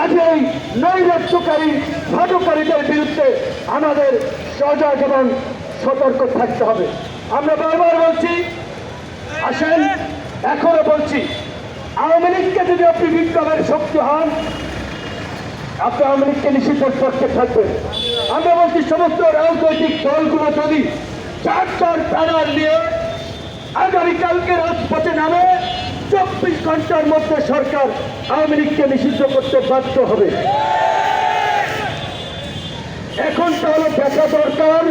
কাজেই নৈরাজ্যকারী ভাটকারীদের বিরুদ্ধে আমাদের সজাগ এবং সতর্ক থাকতে হবে। আমরা বারবার বলছি, আসেন এখনো বলছি, আওয়ামী লীগকে যদি আপনি বিপ্লবের শক্তি হন, আপনি আওয়ামী লীগকে নিষিদ্ধের পক্ষে থাকবেন। আমরা বলছি সমস্ত রাজনৈতিক দলগুলো যদি চার ব্যানার নিয়ে আগামীকালকে রাজপথে নামে 24 ঘন্টার মধ্যে সরকার আওয়ামী লীগকে নিষিদ্ধ করতে বাধ্য হবে। এখন তাহলে দেখা দরকার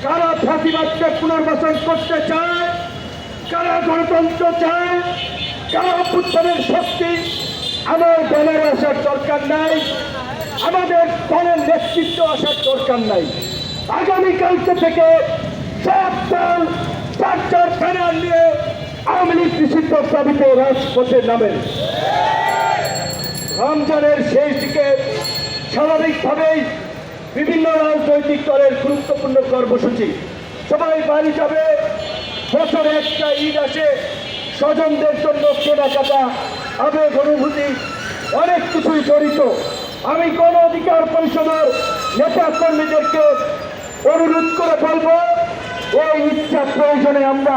কারা ফাঁসিবাদকে পুনর্বাসন করতে চায়, কারা গণতন্ত্র চায়, কারা অভ্যুত্থানের শক্তি। আমার দলের আসার দরকার নাই, আমাদের দলের নেতৃত্ব আসার দরকার নাই। আগামীকালকে থেকে সব দল চার ব্যানার নিয়ে আওয়ামী লীগ নিষিদ্ধ দাবিতে রাজপথে নামেন। রমজানের শেষ দিকে স্বাভাবিকভাবেই বিভিন্ন রাজনৈতিক দলের গুরুত্বপূর্ণ কর্মসূচি, সবাই বাড়ি যাবে, বছরে একটা ঈদ আসে, স্বজনদের জন্য কেনাকাটা, আবেগ অনুভূতি অনেক কিছুই জড়িত। আমি গণ অধিকার পরিষদের নেতা কর্মীদেরকে অনুরোধ করে বলবো, এই ইচ্ছা প্রয়োজনে আমরা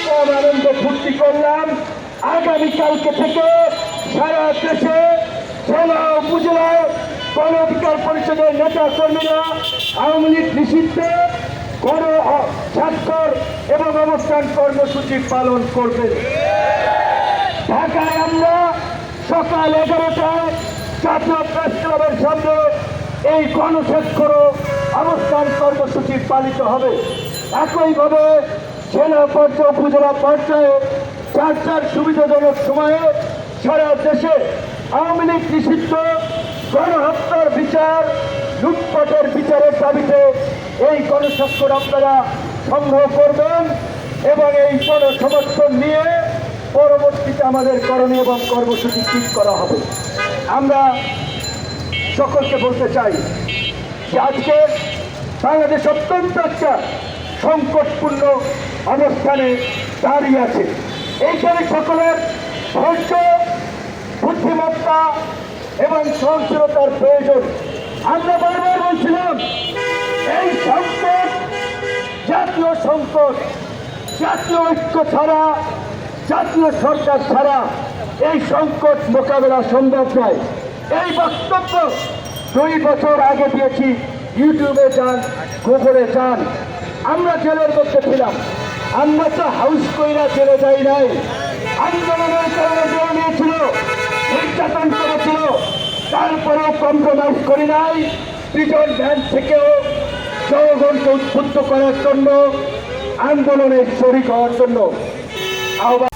কম আনন্দ ফুর্তি করলাম। আগামীকালকে থেকে সারা দেশে জেলা উপজেলায় গণ অধিকার পরিষদের নেতা কর্মীরা আওয়ামী লীগ নিষিদ্ধে গণ স্বাক্ষর এবং অবস্থান কর্মসূচি পালন করবেন। ঢাকায় আমরা সকাল 11টায় জাতীয় প্রেস ক্লাবের সামনে এই গণস্বাক্ষর অবস্থান কর্মসূচি পালিত হবে। একইভাবে জেলা পর্যায়ে উপজেলা পর্যায়ে চার সুবিধাজনক সময়ে সারা দেশে আওয়ামী লীগ নিষিদ্ধ গণহত্যার বিচার, লুটপাটের বিচারের দাবিতে এই গণস্বাক্ষর আপনারা সংগ্রহ করবেন এবং এই জনসমর্থন নিয়ে পরবর্তীতে আমাদের করণীয় এবং কর্মসূচি ঠিক করা হবে। আমরা সকলকে বলতে চাই যে আজকে বাংলাদেশ অত্যন্ত একটা সংকটপূর্ণ অবস্থানে দাঁড়িয়ে আছে। এইখানে সকলের ধৈর্য, বুদ্ধিমত্তা এবং সহনশীলতার প্রয়োজন। আমরা বারবার বলছিলাম এই সংকট জাতীয় সংকট, জাতীয় ঐক্য ছাড়া, জাতীয় সরকার ছাড়া এই সংকট মোকাবেলা সম্ভব নয়। এই বক্তব্য 2 বছর আগে দিয়েছি। ইউটিউবে যান, গুগলে যান। আমরা জেলের মধ্যে ছিলাম, আমরা তো হাউস কইরা জেলে যাই নাই। আন্দোলনের কারণে জেলে নিয়েছিল, নির্যাতন করেছিল, তারপরেও কম্প্রোমাইজ করি নাই। প্রিজন ভ্যান থেকেও জনগণকে উদ্বুদ্ধ করার জন্য, আন্দোলনের শরিক হওয়ার জন্য আহ্বান